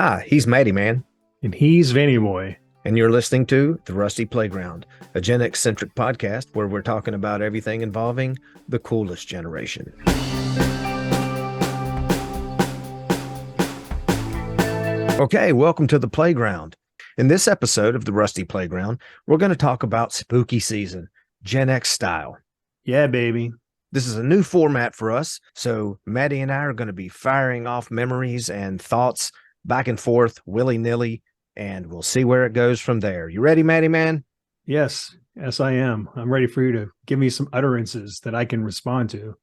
Hi, he's Mattyman, And he's Vannyboy. and you're listening to The Rusty Playground, a Gen X-centric podcast where we're talking about everything involving the coolest generation. Okay, welcome to the playground. In this episode of The Rusty Playground, we're going to talk about spooky season, Gen X style. Yeah, baby. This is a new format for us, so Maddie and I are going to be firing off memories and thoughts back and forth, willy-nilly, and we'll see where it goes from there. You ready, Maddie man? Yes, I am. I'm ready for you to give me some utterances that I can respond to.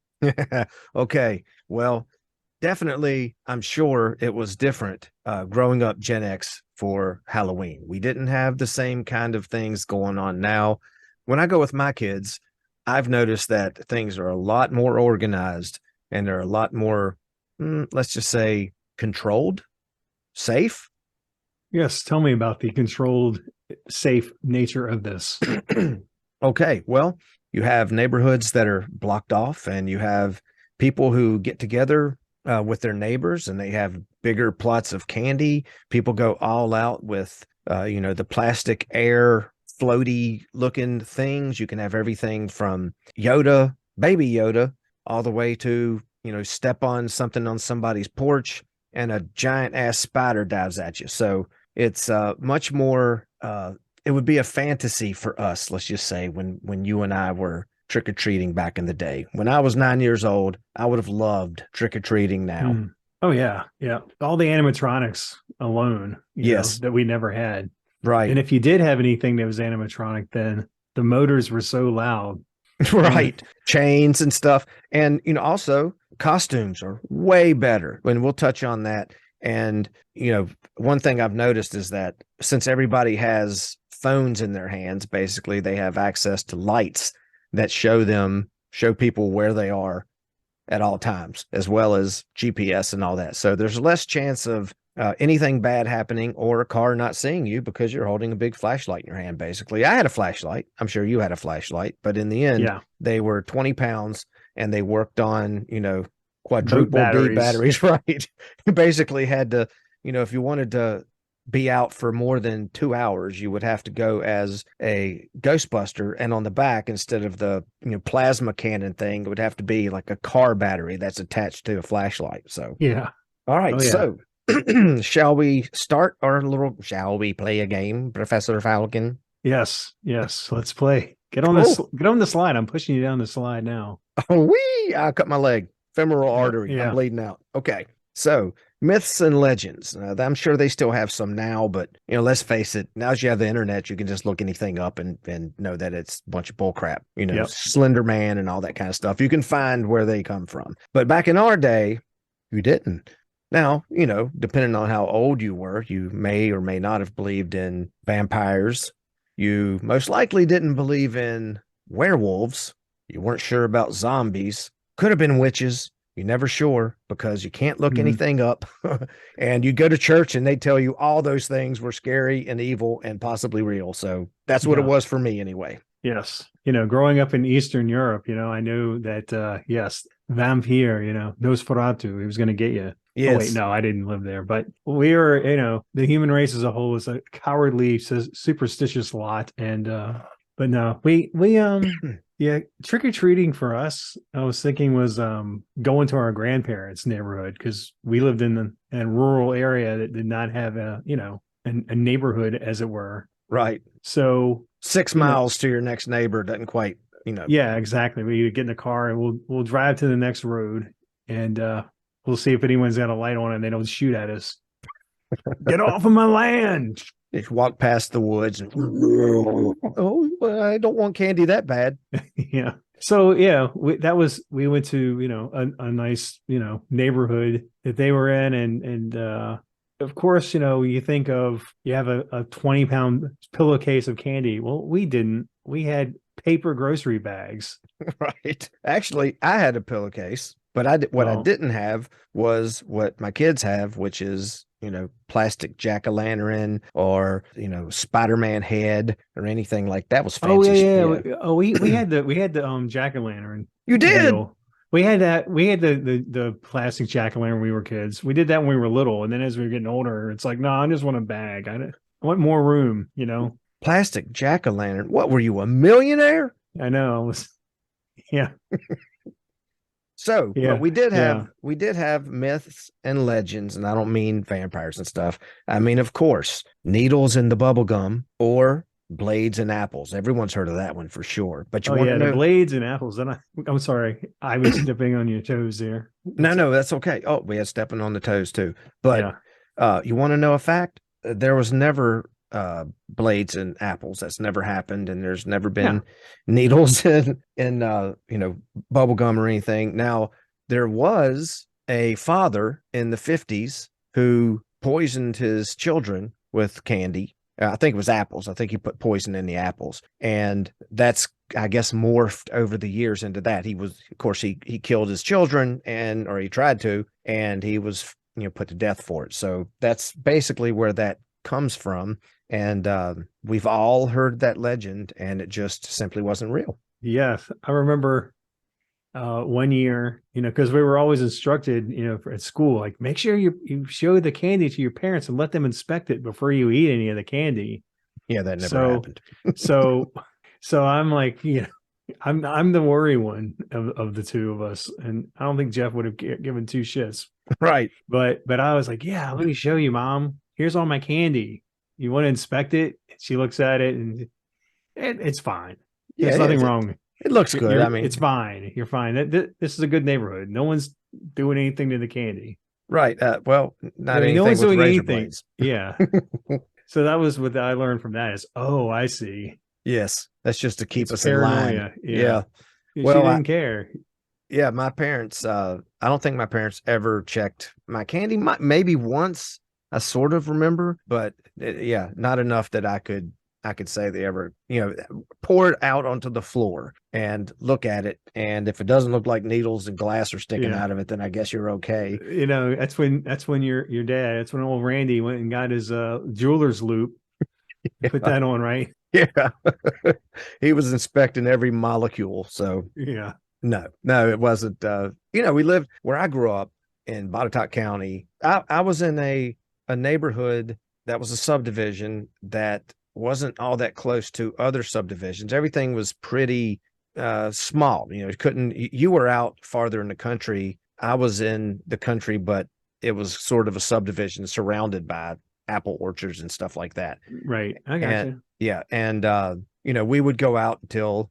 Okay, well, definitely, I'm sure it was different growing up Gen X for Halloween. We didn't have the same kind of things going on now. When I go with my kids, I've noticed that things are a lot more organized and they're a lot more, let's just say, controlled, safe. Yes, tell me about the controlled, safe nature of this. Okay, well, you have neighborhoods that are blocked off, and you have people who get together with their neighbors, and they have bigger plots of candy. People go all out with, the plastic air floaty looking things. You can have everything from Yoda, baby Yoda, all the way to, step on something on somebody's porch and a giant ass spider dives at you. So it's much more, it would be a fantasy for us, let's just say, when you and I were trick-or-treating back in the day. When I was 9 years old, I would have loved trick-or-treating now. Oh, yeah. Yeah. All the animatronics alone, Yes. that we never had. Right. And if you did have anything that was animatronic, then the motors were so loud. Right. Chains and stuff. And, also costumes are way better. And we'll touch on that. And, one thing I've noticed is that since everybody has phones in their hands, basically they have access to lights that show people where they are at all times, as well as GPS and all that. So there's less chance of anything bad happening or a car not seeing you because you're holding a big flashlight in your hand, basically. I had a flashlight. I'm sure you had a flashlight, but in the end, They were 20 pounds and they worked on, quadruple B batteries, right? You basically had to, if you wanted to be out for more than 2 hours, you would have to go as a Ghostbuster, and on the back, instead of the plasma cannon thing, it would have to be like a car battery that's attached to a flashlight. So all right. So shall we start shall we play a game, Professor Falcon? Yes, let's play. Get on the slide. I'm pushing you down the slide now. Oh, I cut my leg, femoral artery. I'm bleeding out. Okay, so myths and legends. I'm sure they still have some now, but let's face it. Now that you have the internet, you can just look anything up and know that it's a bunch of bull crap. Slender Man and all that kind of stuff. You can find where they come from. But back in our day, you didn't. Now, depending on how old you were, you may or may not have believed in vampires. You most likely didn't believe in werewolves. You weren't sure about zombies. Could have been witches. You're never sure because you can't look anything up. And you go to church and they tell you all those things were scary and evil and possibly real. So that's what it was for me anyway. Yes. Growing up in Eastern Europe, I knew that, vampire, Nosferatu, he was going to get you. Yes. Oh, wait, no, I didn't live there. But we were, the human race as a whole is a cowardly, superstitious lot. And, but no, we trick-or-treating for us, I was thinking was going to our grandparents' neighborhood because we lived in a rural area that did not have a neighborhood, as it were. Right. So 6 miles to your next neighbor doesn't quite, Yeah, exactly. We get in the car and we'll drive to the next road and we'll see if anyone's got a light on and they don't shoot at us. Get off of my land. Just walk past the woods and well, I don't want candy that bad. Yeah. So we went to a nice neighborhood that they were in, and of course you think of you have a 20-pound pillowcase of candy. Well, we didn't. We had paper grocery bags. Right. Actually, I had a pillowcase, but I didn't have was what my kids have, which is plastic jack-o'-lantern or Spider-Man head or anything like that. Was fancy. We had the jack-o'-lantern. You did? Deal. We had that. We had the plastic jack-o'-lantern when we were kids. We did that when we were little, and then as we were getting older, it's like, no, I just want a bag. I want more room. You know. Plastic jack-o'-lantern. What were you, a millionaire? I know. It was, yeah. So, Yeah. but we did have myths and legends, and I don't mean vampires and stuff. I mean, of course, needles in the bubble gum or blades and apples. Everyone's heard of that one for sure. But you want to the know? blades and apples. Then I'm sorry, I was stepping on your toes there. No, that's okay. Oh, we had stepping on the toes too. But you want to know a fact? There was never blades and apples. That's never happened, and there's never been needles in bubble gum or anything. Now, there was a father in the 50s who poisoned his children with candy. I think it was apples. I think he put poison in the apples, and that's, I guess, morphed over the years into that. He was, of course, he killed his children, or he tried to, and he was, put to death for it. So that's basically where that comes from. And we've all heard that legend, and it just simply wasn't real. Yes, I remember one year, because we were always instructed, at school, like, make sure you show the candy to your parents and let them inspect it before you eat any of the candy. Yeah, that never happened. so I'm like, I'm the worry one of the two of us, and I don't think Jeff would have given two shits. Right. But I was like, yeah, let me show you, Mom. Here's all my candy. You want to inspect it? She looks at it, and it's fine. There's nothing wrong. It looks good. I mean, it's fine. You're fine. This is a good neighborhood. No one's doing anything to the candy. Right. Well, not anything. No one's with doing razor anything. blades. Yeah. So that was what I learned from that is, oh, I see. Yes. That's just to keep us paranoia. in line. Yeah. Well, she didn't care. Yeah. My parents, I don't think my parents ever checked my candy. Maybe once, I sort of remember, but not enough that I could say they ever, pour it out onto the floor and look at it. And if it doesn't look like needles and glass are sticking out of it, then I guess you're okay. That's when your dad, that's when old Randy went and got his jeweler's loop, put that on, right? Yeah. He was inspecting every molecule. So no, it wasn't. We lived where I grew up in Botetourt County. I was in a neighborhood that was a subdivision that wasn't all that close to other subdivisions. Everything was pretty small. You were out farther in the country. I was in the country, but it was sort of a subdivision surrounded by apple orchards and stuff like that. Right. I got you. Yeah. And we would go out until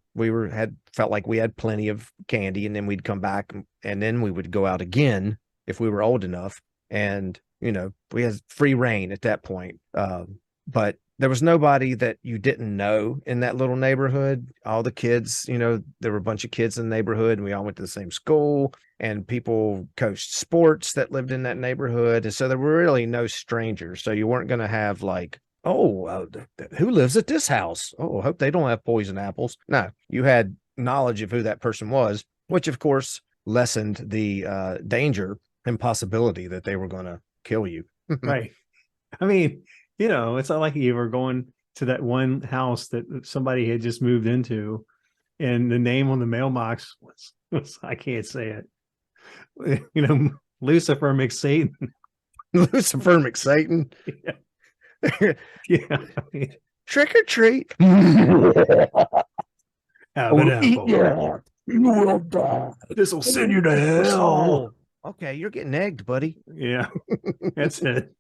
felt like we had plenty of candy, and then we'd come back, and then we would go out again if we were old enough. And we had free reign at that point. But there was nobody that you didn't know in that little neighborhood. All the kids, there were a bunch of kids in the neighborhood, and we all went to the same school, and people coached sports that lived in that neighborhood. And so there were really no strangers. So you weren't going to have like, who lives at this house? Oh, I hope they don't have poison apples. No, you had knowledge of who that person was, which of course lessened the danger and possibility that they were going to kill you. Right. I mean, it's not like you were going to that one house that somebody had just moved into, and the name on the mailbox was I can't say it. Lucifer McSatan. Lucifer McSatan. Yeah. Trick or treat. Have an apple. Yeah. You will die. This will send you to hell. Okay, you're getting egged, buddy. Yeah, that's it.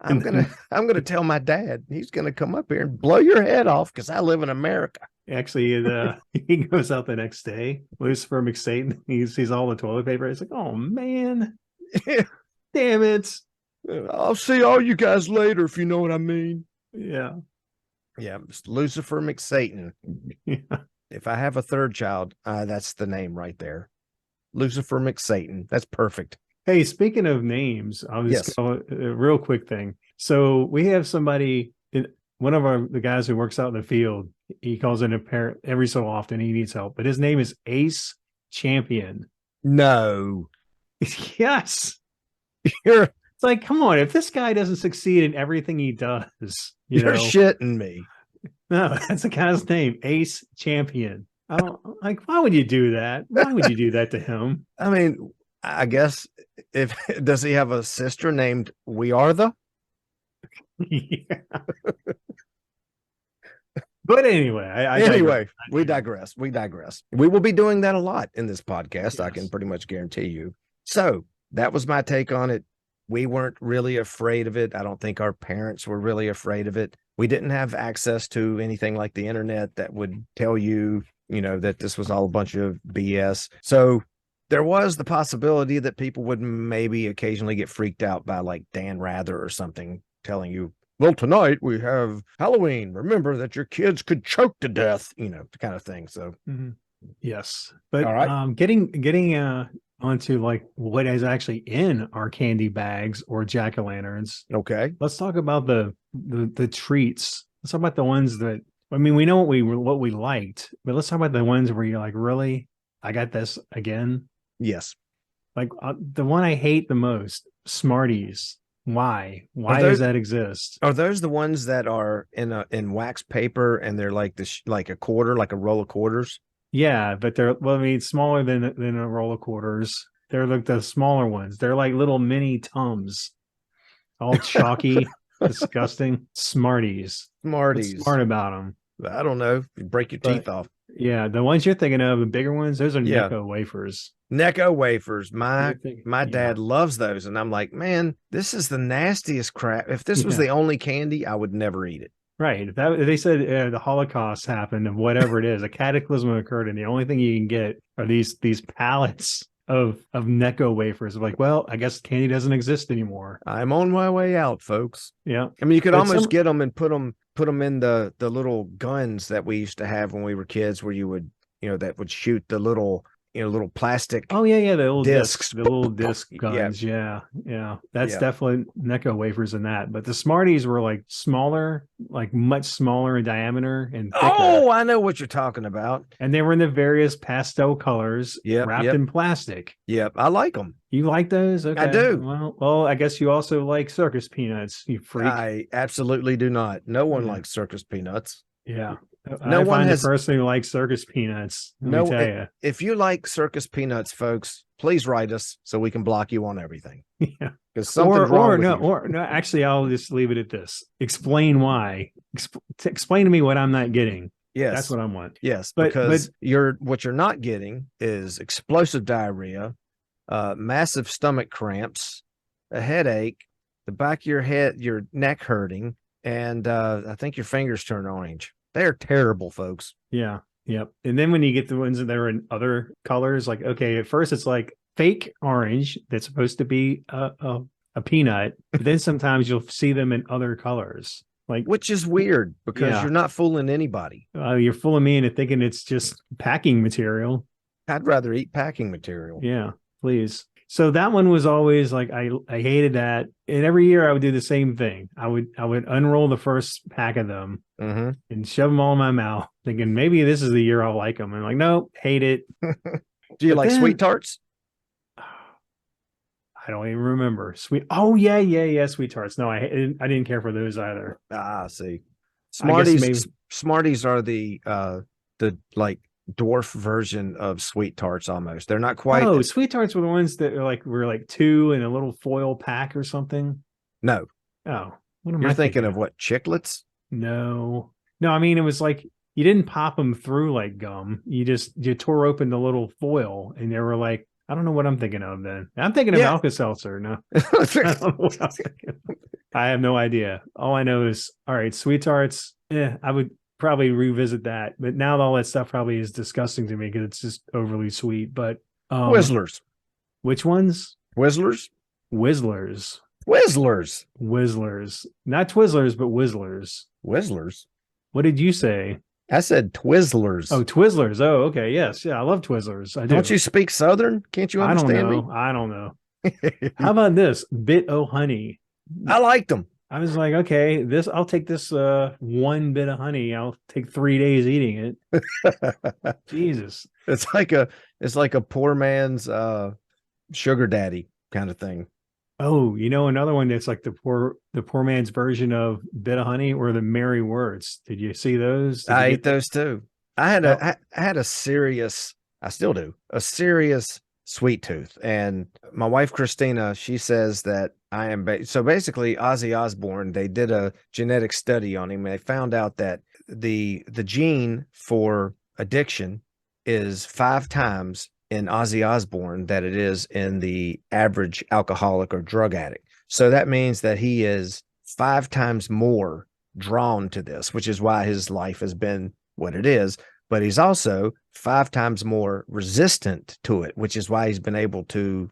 I'm gonna tell my dad. He's gonna come up here and blow your head off because I live in America. Actually, he goes out the next day. Lucifer McSatan. He sees all the toilet paper. He's like, "Oh man, damn it! I'll see all you guys later, if you know what I mean." Yeah, it's Lucifer McSatan. Yeah. If I have a third child, that's the name right there. Lucifer McSatan. That's perfect. Hey, speaking of names, I'll just go a real quick thing. So we have somebody, one of the guys who works out in the field, he calls in a parent every so often. He needs help, but his name is Ace Champion. No. Yes. It's like, come on, if this guy doesn't succeed in everything he does, you're shitting me. No, that's the guy's name, Ace Champion. Like, why would you do that? Why would you do that to him? I mean, I guess if does he have a sister named We Are the? Yeah. But anyway, I Anyway, digress. we digress. We digress. We will be doing that a lot in this podcast. Yes. I can pretty much guarantee you. So that was my take on it. We weren't really afraid of it. I don't think our parents were really afraid of it. We didn't have access to anything like the internet that would tell you, that this was all a bunch of BS. So there was the possibility that people would maybe occasionally get freaked out by like Dan Rather or something telling you, well, tonight we have Halloween. Remember that your kids could choke to death, kind of thing. So, yes, but all right. Getting onto like what is actually in our candy bags or jack-o'-lanterns. Okay. Let's talk about the treats. Let's talk about the ones that, I mean, we know what we liked, but let's talk about the ones where you're like, really, I got this again. Yes. Like the one I hate the most, Smarties. Why does that exist? Are those the ones that are in wax paper and they're like like a quarter, like a roll of quarters? Yeah, but they're, well, I mean, smaller than a roll of quarters. They're like the smaller ones. They're like little mini Tums, all chalky, disgusting. Smarties. Smarties. What's smart about them? I don't know. You break your teeth off. Yeah, the ones you're thinking of, the bigger ones, those are Necco wafers. Necco wafers. My dad loves those, and I'm like, man, this is the nastiest crap. If this was the only candy, I would never eat it. Right. They said the Holocaust happened and whatever it is, a cataclysm occurred, and the only thing you can get are these pallets of Necco wafers. Like, well, I guess candy doesn't exist anymore. I'm on my way out, folks. Yeah. I mean, you could almost get them and put them in the little guns that we used to have when we were kids, where you would, that would shoot the little plastic. Oh yeah, the little discs, the little disc guns. Yeah. That's definitely Necco wafers in that. But the Smarties were like smaller, like much smaller in diameter and thicker. Oh, I know what you're talking about. And they were in the various pastel colors, wrapped in plastic. Yep, I like them. You like those? Okay. I do. Well, I guess you also like circus peanuts, you freak. I absolutely do not. No one likes circus peanuts. Yeah. No one has a person who likes circus peanuts. Let me tell you. If you like circus peanuts, folks, please write us so we can block you on everything. Yeah. Because something's wrong with you. Or no, actually, I'll just leave it at this. Explain why. Explain to me what I'm not getting. Yes. That's what I want. Yes, because what you're not getting is explosive diarrhea, massive stomach cramps, a headache, the back of your head, your neck hurting, and I think your fingers turn orange. They're terrible, folks. Yeah. Yep. And then when you get the ones that are in other colors, like, okay, at first it's like fake orange that's supposed to be a peanut, but then sometimes you'll see them in other colors. Like, which is weird because you're not fooling anybody. You're fooling me into thinking it's just packing material. I'd rather eat packing material. Yeah, please. So that one was always like, I hated that. And every year I would do the same thing. I would unroll the first pack of them and shove them all in my mouth, thinking maybe this is the year I'll like them. And like, nope, hate it. Do you like sweet tarts? I don't even remember. Oh yeah, sweet tarts. No, I didn't care for those either. See. Smarties are the like dwarf version of sweet tarts almost. They're not quite. Oh, sweet tarts were the ones that were like two in a little foil pack or something. No. Oh, what am I thinking of? What, chiclets? No. I mean, it was like you didn't pop them through like gum. You tore open the little foil, and they were like, I don't know what I'm thinking of then. I'm thinking of Alka-Seltzer. No, I don't know what I'm thinking of. I have no idea. All I know is, all right, sweet tarts. I would probably revisit that, but now all that stuff probably is disgusting to me because it's just overly sweet. But Twizzlers. Which ones? Twizzlers. Whizzlers. Not Twizzlers, but Whizzlers. Whizzlers. What did you say? I said Twizzlers. Oh, Twizzlers. Oh, okay. Yes. Yeah, I love Twizzlers. I do. Don't you speak Southern? Can't you understand me? I don't know. How about this? Bit o' honey. I liked them. I was like, okay, I'll take this one bit of honey. I'll take 3 days eating it. Jesus. It's like a poor man's sugar daddy kind of thing. Oh, another one that's like the poor man's version of bit of honey or the merry words. Did you see those? I ate those too. Now, I had a serious, I still do, a serious sweet tooth. And my wife Christina, she says that I am so basically Ozzy Osbourne, they did a genetic study on him and they found out that the gene for addiction is 5 times in Ozzy Osbourne that it is in the average alcoholic or drug addict. So that means that he is 5 times more drawn to this, which is why his life has been what it is. But he's also 5 times more resistant to it, which is why he's been able to,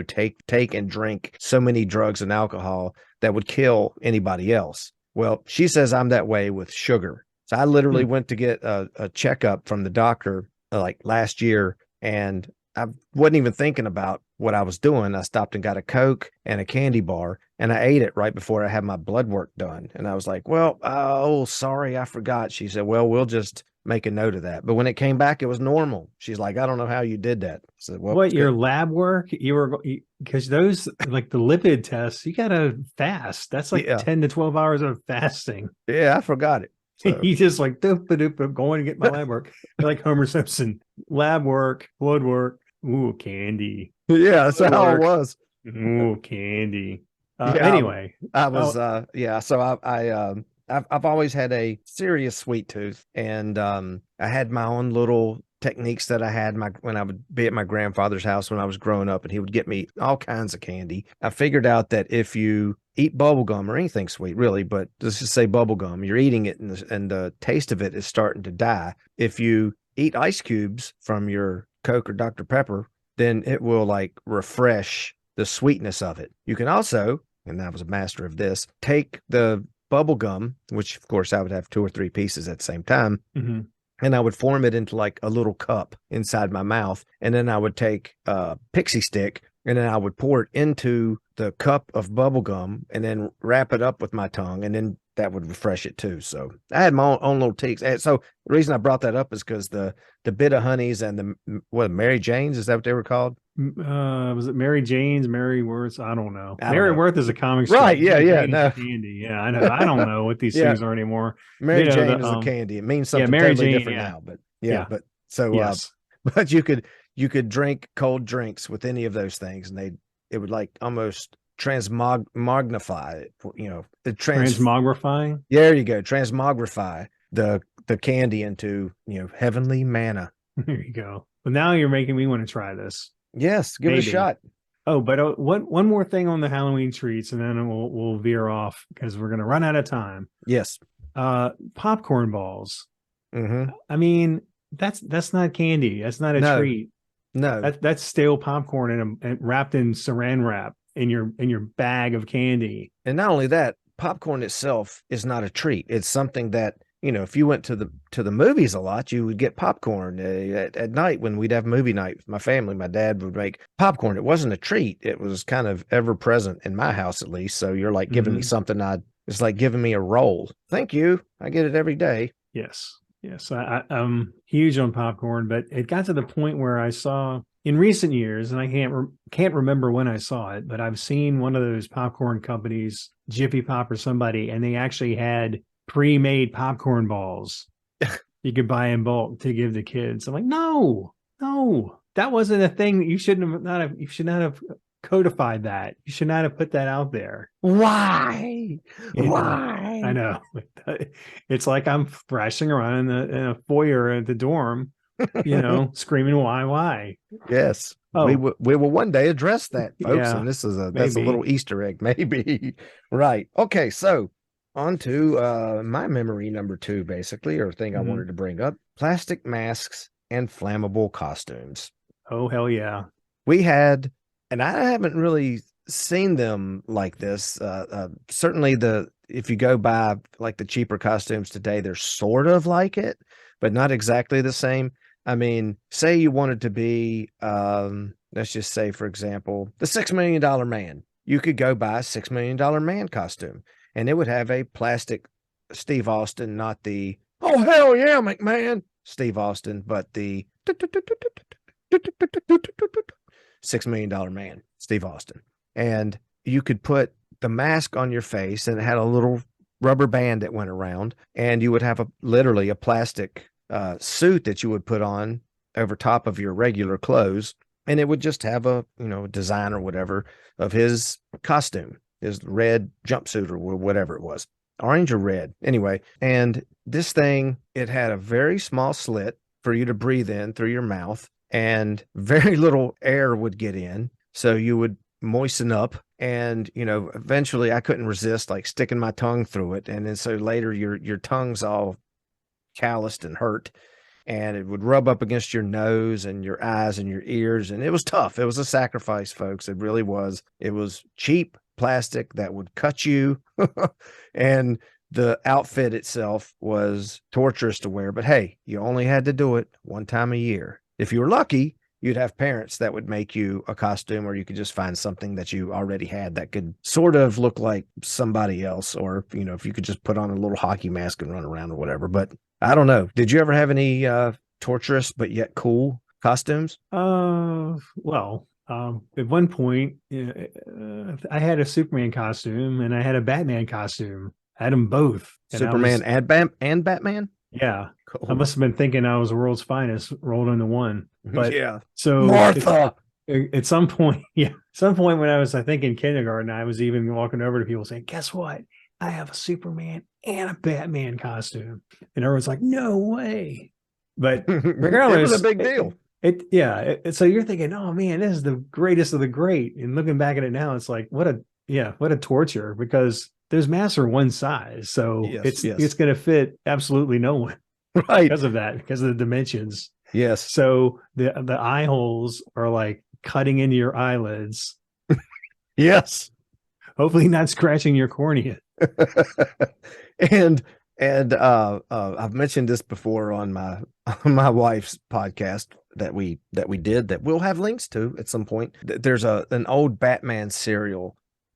take and drink so many drugs and alcohol that would kill anybody else. Well, she says I'm that way with sugar. So I literally went to get a checkup from the doctor like last year, and I wasn't even thinking about what I was doing. I stopped and got a Coke and a candy bar, and I ate it right before I had my blood work done. And I was like, well, oh, sorry, I forgot. She said, well, we'll just make a note of that. But when it came back, it was normal. She's like, I don't know how you did that. I said, well, what your lab work? You were because those like the lipid tests, you gotta fast. That's like 10 to 12 hours of fasting. Yeah, I forgot it. So. He just like going to get my lab work. Like Homer Simpson, lab work, blood work. Ooh, candy. Yeah, that's how it was. Ooh, candy. Yeah, anyway, I was yeah. So I've always had a serious sweet tooth, and I had my own little techniques that I had when I would be at my grandfather's house when I was growing up, and he would get me all kinds of candy. I figured out that if you eat bubble gum or anything sweet, really, but let's just say bubble gum, you're eating it, and the taste of it is starting to die. If you eat ice cubes from your Coke or Dr. Pepper, then it will like refresh the sweetness of it. You can also, and I was a master of this, take the bubble gum, which of course I would have 2 or 3 pieces at the same time, and I would form it into like a little cup inside my mouth. And then I would take a pixie stick and then I would pour it into the cup of bubble gum and then wrap it up with my tongue. And then that would refresh it too. So I had my own little teaks. And so the reason I brought that up is because the bit of honeys and the Mary Janes, is that what they were called? Was it Mary Jane's, Mary Worth? I don't know. Mary Worth is a comic strip. Right. Yeah. Yeah. No. Candy. Yeah. I know. I don't know what these things are anymore. Mary Jane is a candy. It means something totally different now, but but so, yes. But you could drink cold drinks with any of those things and it would like almost transmogrify it, transmogrifying. There you go. Transmogrify the candy into, heavenly manna. There you go. Well, now you're making me want to try this. Yes, give it a shot. Oh, but one more thing on the Halloween treats, and then we'll veer off because we're going to run out of time. Yes. Popcorn balls. Mm-hmm. I mean, that's not candy. That's not a treat. No, that's stale popcorn and wrapped in saran wrap in your bag of candy. And not only that, popcorn itself is not a treat. It's something that, if you went to the movies a lot, you would get popcorn at night when we'd have movie night with my family. My dad would make popcorn. It wasn't a treat. It was kind of ever present in my house, at least. So you're like giving me something. It's like giving me a roll. Thank you. I get it every day. Yes. I'm huge on popcorn, but it got to the point where I saw in recent years, and I can't remember when I saw it, but I've seen one of those popcorn companies, Jiffy Pop or somebody, and they actually had pre-made popcorn balls you could buy in bulk to give the kids. I'm like, no, that wasn't a thing. You should not have codified that. You should not have put that out there. Why? I know. It's like I'm thrashing around in a foyer at the dorm, screaming why. Yes. Oh. We will one day address that, folks. And this is that's a little Easter egg, maybe. Right. Okay, so on to my memory number 2, basically, or thing I wanted to bring up: plastic masks and flammable costumes. Oh, hell yeah. We had, and I haven't really seen them like this. Certainly if you go by like the cheaper costumes today, they're sort of like it, but not exactly the same. I mean, say you wanted to be, let's just say, for example, the $6 Million Man. You could go buy a $6 Million Man costume, and it would have a plastic Steve Austin, not the, oh, hell yeah, McMahon, Steve Austin, but the $6 Million Man, Steve Austin. And you could put the mask on your face, and it had a little rubber band that went around, and you would have literally a plastic suit that you would put on over top of your regular clothes, and it would just have a design or whatever of his costume, his red jumpsuit or whatever it was, orange or red, anyway. And this thing, it had a very small slit for you to breathe in through your mouth, and very little air would get in, so you would moisten up. And eventually I couldn't resist like sticking my tongue through it, and then so later your tongue's all calloused and hurt, and it would rub up against your nose and your eyes and your ears, and it was tough. It was a sacrifice, folks. It really was. It was cheap plastic that would cut you and the outfit itself was torturous to wear, but hey, you only had to do it one time a year. If you were lucky, you'd have parents that would make you a costume, or you could just find something that you already had that could sort of look like somebody else, or if you could just put on a little hockey mask and run around or whatever. But I don't know. Did you ever have any torturous but yet cool costumes? Well, at one point, I had a Superman costume and I had a Batman costume. I had them both. Superman and Batman? Yeah. Cool. I must have been thinking I was the world's finest rolled into one. But yeah. So Martha. At some point, when I was, I think, in kindergarten, I was even walking over to people saying, guess what? I have a Superman and a Batman costume. And everyone's like, no way. But regardless, it was a big deal. So you're thinking, oh man, this is the greatest of the great. And looking back at it now, it's like, what a torture, because those masks are one size. So it's going to fit absolutely no one. Right. Because of the dimensions. Yes. So the eye holes are like cutting into your eyelids. Yes. Hopefully not scratching your cornea. and I've mentioned this before on my wife's podcast that we did, that we'll have links to at some point. There's an old Batman serial,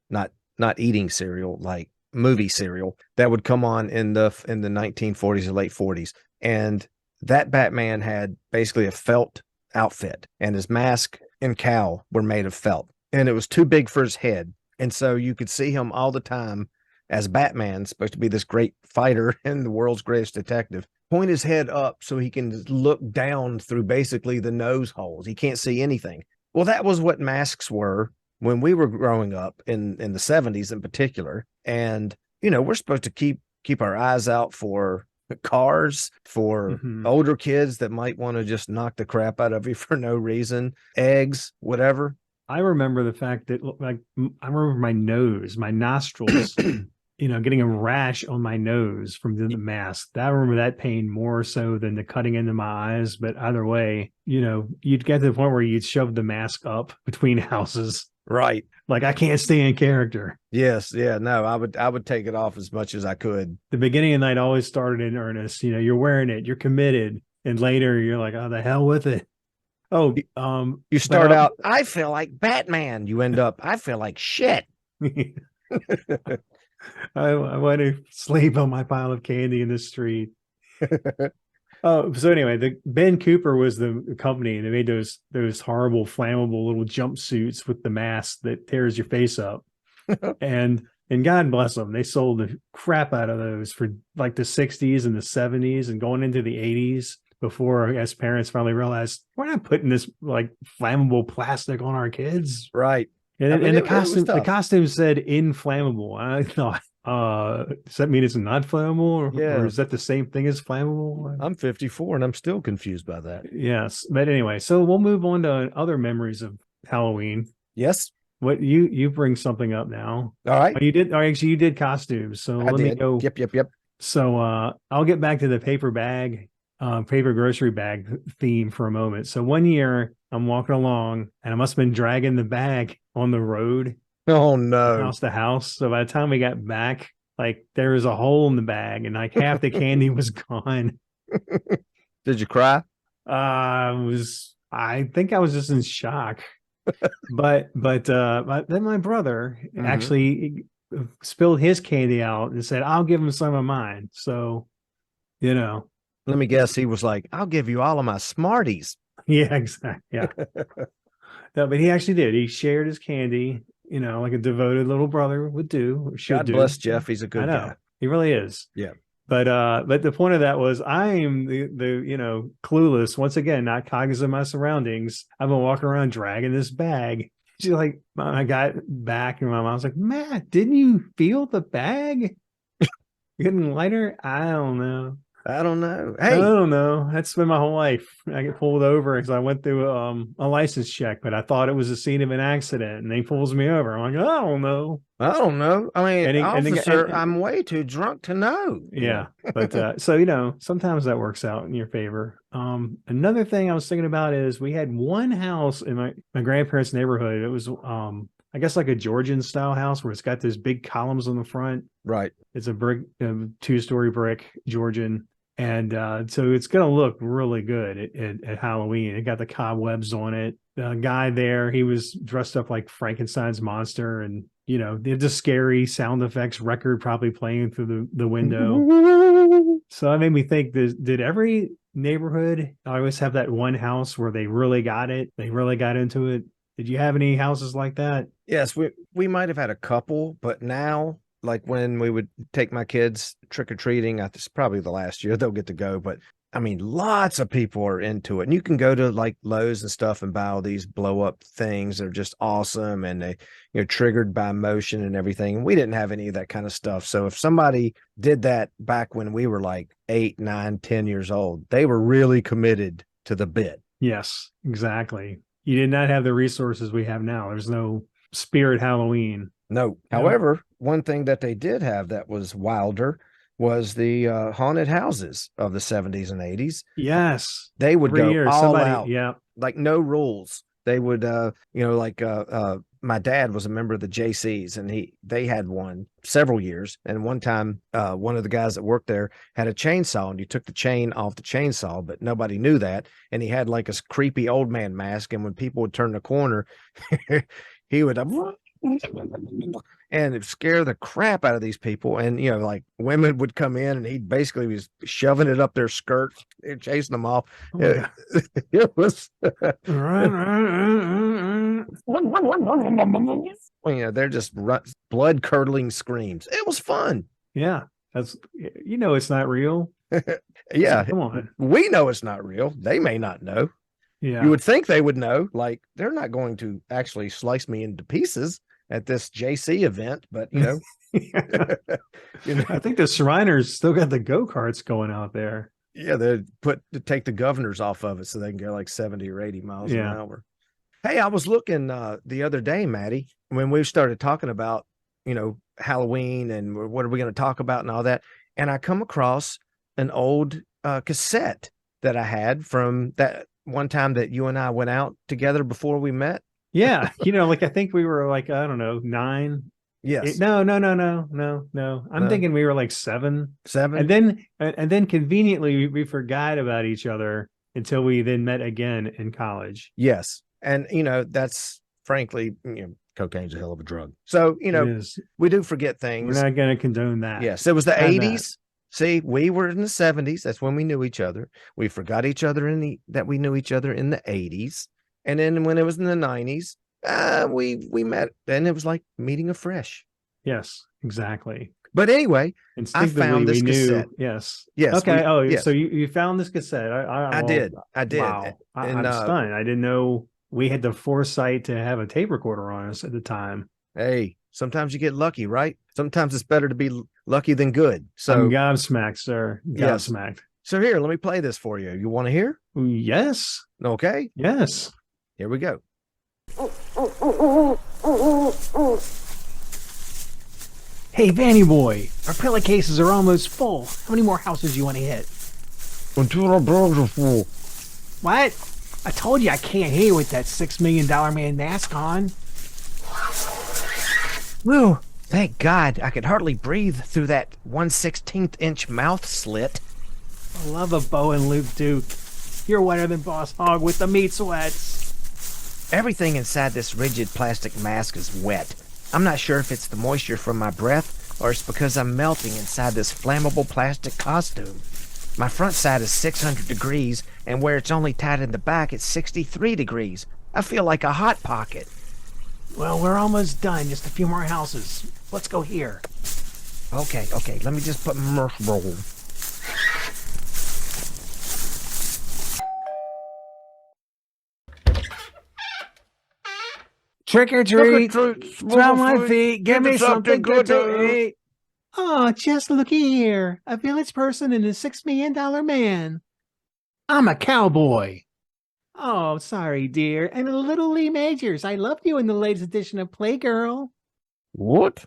not eating cereal, like movie serial, that would come on in the 1940s or late 40s. And that Batman had basically a felt outfit, and his mask and cowl were made of felt, and it was too big for his head. And so you could see him all the time as Batman, supposed to be this great fighter and the world's greatest detective, point his head up so he can look down through basically the nose holes. He can't see anything. Well, that was what masks were when we were growing up in the 70s in particular. And, we're supposed to keep our eyes out for cars, for older kids that might want to just knock the crap out of you for no reason, eggs, whatever. I remember the fact that, like, I remember my nose, my nostrils, getting a rash on my nose from the mask. I remember that pain more so than the cutting into my eyes. But either way, you'd get to the point where you'd shove the mask up between houses. Right. Like, I can't stay in character. Yes. Yeah. No, I would take it off as much as I could. The beginning of the night always started in earnest. You're wearing it, you're committed. And later you're like, oh, the hell with it. Oh, you start out, I feel like Batman. You end up, I feel like shit. I want to sleep on my pile of candy in the street. So anyway, Ben Cooper was the company, and they made those horrible flammable little jumpsuits with the mask that tears your face up. and God bless them, they sold the crap out of those for like the 60s and the 70s and going into the 80s, before, I guess, parents finally realized we're not putting this like flammable plastic on our kids. Right. And the costume said inflammable. I thought, does that mean it's not flammable, or is that the same thing as flammable? I'm 54 and I'm still confused by that. Yes. But anyway, so we'll move on to other memories of Halloween. Yes. What you bring something up now. All right. Oh, you did. Actually, you did costumes. So let me go. Yep. So I'll get back to the paper grocery bag theme for a moment. So one year I'm walking along and I must have been dragging the bag on the road. Oh no. House to house. So by the time we got back, like, there was a hole in the bag and like half the candy was gone. Did you cry? I think I was just in shock. but then my brother actually spilled his candy out and said, I'll give him some of mine. So, let me guess, he was like, I'll give you all of my Smarties. Yeah, exactly. Yeah. No, but he actually did. He shared his candy, like a devoted little brother would do. God bless Jeff. He's a good guy. He really is. Yeah. But the point of that was I am the clueless, once again, not cognizant of my surroundings. I've been walking around dragging this bag. She's like, I got back and my mom's like, Matt, didn't you feel the bag getting lighter? I don't know. I don't know. I Hey, don't know. That's been my whole life. I get pulled over because I went through a license check, but I thought it was the scene of an accident, and they pulls me over. I'm like, I don't know. I don't know. I mean, officer, and I'm way too drunk to know. yeah, but so sometimes that works out in your favor. Another thing I was thinking about is we had one house in my grandparents' neighborhood. It was I guess like a Georgian style house where it's got those big columns on the front. Right. It's a brick, 2-story brick Georgian. And so it's going to look really good at Halloween. It got the cobwebs on it. The guy there, he was dressed up like Frankenstein's monster, and did the scary sound effects record probably playing through the window. So that made me think: did every neighborhood always have that one house where they really got it? They really got into it. Did you have any houses like that? Yes, we might have had a couple, but now, like when we would take my kids trick-or-treating, it's probably the last year they'll get to go, but I mean, lots of people are into it. And you can go to like Lowe's and stuff and buy all these blow-up things. They're just awesome, and they, triggered by motion and everything. And we didn't have any of that kind of stuff. So if somebody did that back when we were like 8, 9, 10 years old, they were really committed to the bit. Yes, exactly. You did not have the resources we have now. There's no Spirit Halloween. No. However, one thing that they did have that was wilder was the haunted houses of the 70s and 80s. Yes. They would go all out. Yeah. Like no rules. They would, my dad was a member of the JCs, and they had one several years. And one time, one of the guys that worked there had a chainsaw, and you took the chain off the chainsaw, but nobody knew that. And he had like a creepy old man mask. And when people would turn the corner, he would, and it scare the crap out of these people. And like women would come in, and he basically was shoving it up their skirts, chasing them off. It was they're just blood curdling screams. It was fun. Yeah, that's it's not real. Yeah, come on. We know it's not real. They may not know. Yeah, you would think they would know. Like, they're not going to actually slice me into pieces at this JC event, but I think the Shriners still got the go-karts going out there. Yeah, they take the governors off of it so they can go like 70 or 80 miles an hour. Hey, I was looking the other day, Maddie, when we started talking about Halloween and what are we going to talk about and all that, and I come across an old cassette that I had from that one time that you and I went out together before we met. Yeah. I think we were like, I don't know, 9. Yes. No. I'm thinking we were like 7. And then conveniently we forgot about each other until we then met again in college. Yes. And, that's frankly, cocaine's a hell of a drug. So, we do forget things. We're not going to condone that. Yes. It was the 80s. See, we were in the 70s. That's when we knew each other. We forgot each other that we knew each other in the 80s. And then when it was in the 90s, we met, and it was like meeting afresh. Yes, exactly. But anyway, I found this cassette. Yes. Okay. So you found this cassette. I did. Wow. I'm stunned. I didn't know we had the foresight to have a tape recorder on us at the time. Hey, sometimes you get lucky, right? Sometimes it's better to be lucky than good. So I'm gobsmacked, sir. Gobsmacked. Yes. So here, let me play this for you. You want to hear? Yes. Okay. Yes. Here we go. Hey, Vannyboy, our pillowcases are almost full. How many more houses do you want to hit? Until our bags are full. What? I told you I can't hear you with that $6 million man mask on. Whew, thank God. I could hardly breathe through that 1/16 inch mouth slit. I love a bow and loop, Duke. You're wetter than Boss Hog with the meat sweats. Everything inside this rigid plastic mask is wet. I'm not sure if it's the moisture from my breath or it's because I'm melting inside this flammable plastic costume. My front side is 600 degrees, and where it's only tied in the back, it's 63 degrees. I feel like a hot pocket. Well, we're almost done. Just a few more houses. Let's go here. Okay. Let me just put my marshmallow. Trick or Trick treat. or treat, Smell my feet. Give me something good to eat. eat. Oh, just looky here. A village person and a $6 million man. I'm a cowboy. Oh, sorry, dear. And a little Lee Majors. I loved you in the latest edition of Playgirl. What?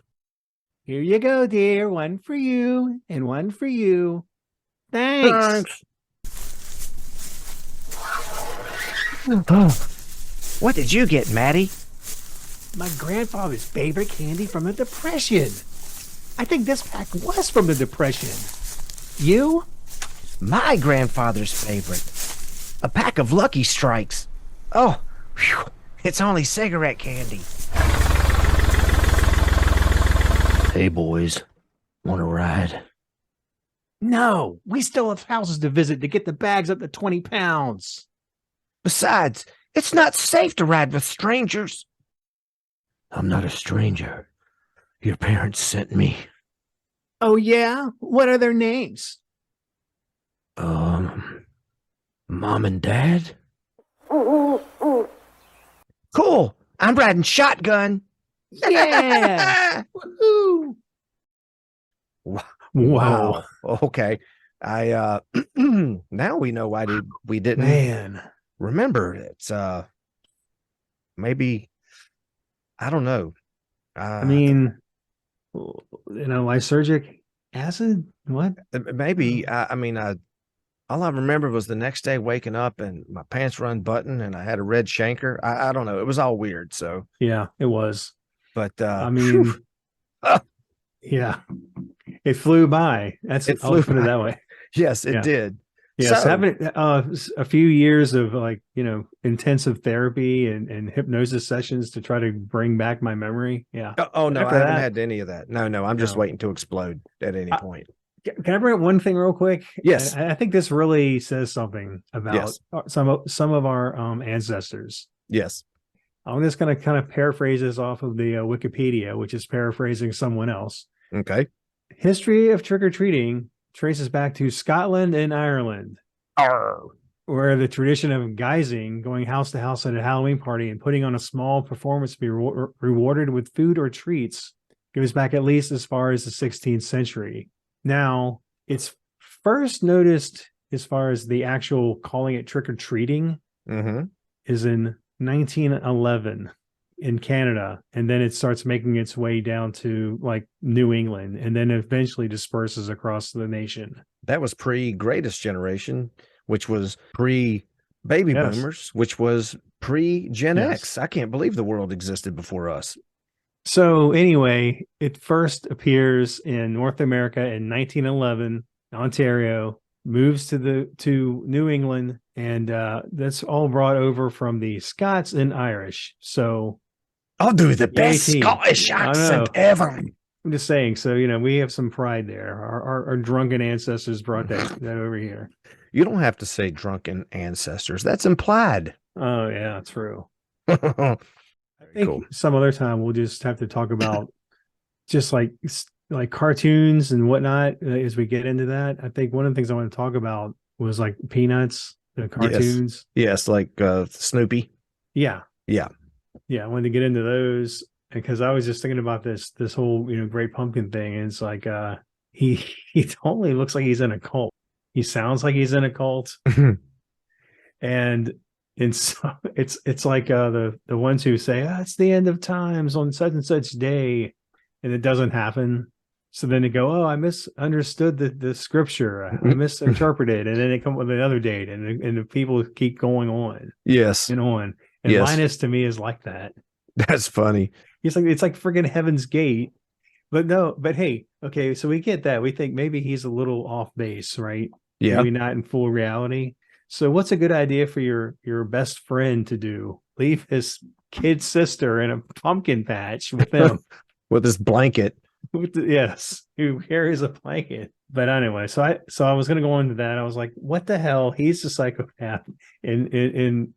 Here you go, dear. One for you and one for you. Thanks. What did you get, Matty? My grandfather's favorite candy from the Depression. I think this pack was from the Depression. You? My grandfather's favorite. A pack of Lucky Strikes. Oh, whew, it's only cigarette candy. Hey, boys. Want to ride? No, we still have houses to visit to get the bags up to 20 pounds. Besides, it's not safe to ride with strangers. I'm not a stranger. Your parents sent me. Oh, yeah? What are their names? Mom and Dad? Cool. I'm riding shotgun. Yeah. Woohoo. Wow. Okay. Now we know why we didn't Man. remember. It's maybe, I don't know. I mean, lysergic acid? What? Maybe, all I remember was the next day waking up and my pants were unbuttoned and I had a red shanker. I don't know. It was all weird. So, Yeah, it was. but I mean, yeah, it flew by. It I'll flew put it by. that way. Yes, it Yeah. did. Yes, So- having a few years of intensive therapy and hypnosis sessions to try to bring back my memory. Yeah. Oh no, After I haven't that- had any of that. No, I'm just No. waiting to explode at any point. Can I bring up one thing real quick? Yes. I think this really says something about Yes. some of our ancestors. Yes. I'm just going to kind of paraphrase this off of the Wikipedia, which is paraphrasing someone else. Okay. History of trick-or-treating traces back to Scotland and Ireland, where the tradition of guising, going house to house at a Halloween party and putting on a small performance to be rewarded with food or treats, goes back at least as far as the 16th century. Now, it's first noticed as far as the actual calling it trick-or-treating Mm-hmm. is in 1911 in Canada, and then it starts making its way down to like New England, and then eventually disperses across the nation. That was pre-Greatest Generation, which was pre-Baby Yes. Boomers, which was pre-Gen Yes. X. I can't believe the world existed before us. So anyway, it first appears in North America in 1911, Ontario, moves to New England, and that's all brought over from the Scots and Irish. So I'll do the best 18. Scottish I know. accent ever. I'm just saying, so we have some pride there. Our drunken ancestors brought that over here. You don't have to say drunken ancestors. That's implied. Oh yeah, true. Very I think cool. some other time we'll just have to talk about just like cartoons and whatnot as we get into that. I think one of the things I want to talk about was like Peanuts, the cartoons. Yes, like Snoopy. Yeah. Yeah. I wanted to get into those because I was just thinking about this whole Great Pumpkin thing, and it's like he totally looks like he's in a cult. He sounds like he's in a cult, and so it's like the ones who say it's the end of times on such and such day, and it doesn't happen. So then they go, oh, I misunderstood the scripture, I misinterpreted, and then they come up with another date, and the people keep going on Yes. and on. And Yes. Linus to me is like that. That's funny. It's like friggin' Heaven's Gate. But hey, okay, so we get that. We think maybe he's a little off base, right? Yeah. Maybe not in full reality. So what's a good idea for your best friend to do? Leave his kid sister in a pumpkin patch with him. With his blanket. Yes, who carries a blanket. But anyway, so I was gonna go into that. I was like, what the hell? He's a psychopath. And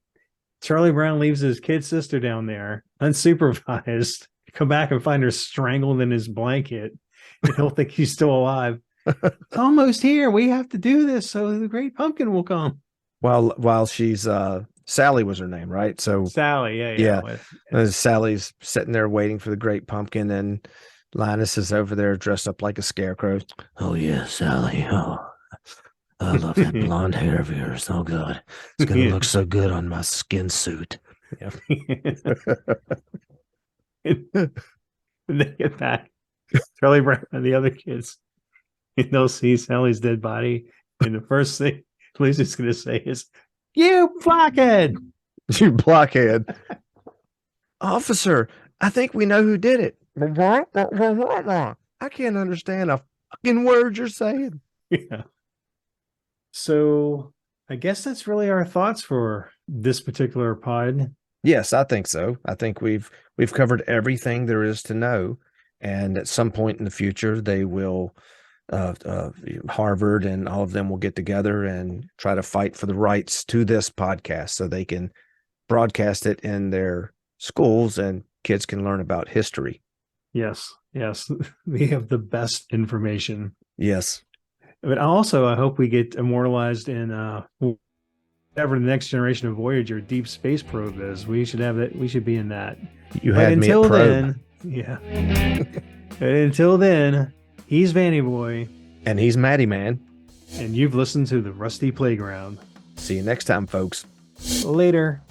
Charlie Brown leaves his kid sister down there unsupervised, come back and find her strangled in his blanket, and he'll think he's still alive. It's almost here. We have to do this so the Great Pumpkin will come. While she's Sally was her name, right? So Sally, Yeah. yeah. Sally's sitting there waiting for the Great Pumpkin, and Linus is over there dressed up like a scarecrow. Oh yeah, Sally. Oh, I love that blonde hair of yours. Oh God, it's gonna look so good on my skin suit. Yeah. When they get back, Charlie Brown and the other kids, and they'll see Sally's dead body, and the first thing Lisa's going to say is, "You blockhead!" You blockhead. Officer, I think we know who did it. What? I can't understand a fucking word you're saying. Yeah. So I guess that's really our thoughts for this particular pod. Yes, I think so. I think we've covered everything there is to know, and at some point in the future, they will, Harvard and all of them will get together and try to fight for the rights to this podcast so they can broadcast it in their schools and kids can learn about history. Yes, we have the best information. Yes, but also I hope we get immortalized in whatever the next generation of Voyager deep space probe is. We should have that. We should be in that. You had me at probe. Then, yeah. But until then, he's Vannyboy. And he's Mattyman. And you've listened to the Rusty Playground. See you next time, folks. Later.